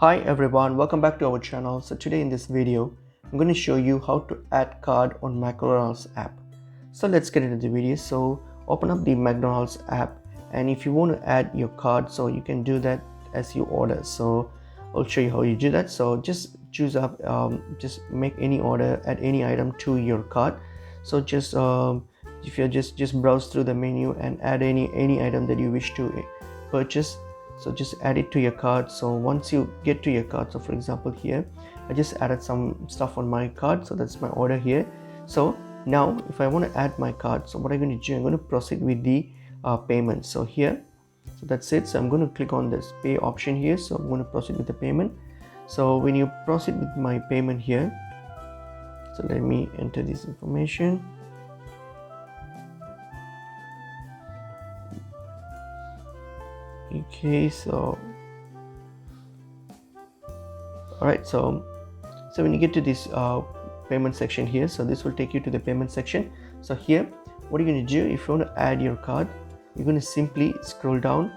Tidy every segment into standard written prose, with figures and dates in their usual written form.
Hi everyone, welcome back to our channel. So today in this video I'm going to show you how to add card on McDonald's app. So let's get into the video. So open up the McDonald's app, and if you want to add your card, so you can do that as you order. So I'll show you how you do that. So just choose up, just make any order, add any item to your cart. So just if you just browse through the menu and add any item that you wish to purchase. So just add it to your cart. So once you get to your cart, so for example here I just added some stuff on my cart, so that's my order here. So now if I want to add my cart, so what I'm going to do, I'm going to proceed with the payment. So here, so that's it. So I'm going to click on this pay option here. So I'm going to proceed with the payment. So when you proceed with my payment here, so let me enter this information. Okay, so all right, so when you get to this payment section here, so this will take you to the payment section. So here, what you're going to do, if you want to add your card, you're going to simply scroll down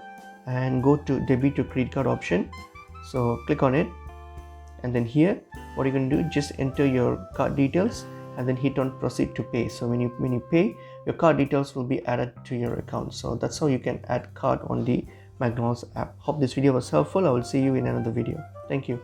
and go to debit to credit card option. So click on it, and then here what you're going to do, just enter your card details and then hit on proceed to pay. So when you pay, your card details will be added to your account. So that's how you can add card on the McDonald's app. Hope this video was helpful. I will see you in another video. Thank you.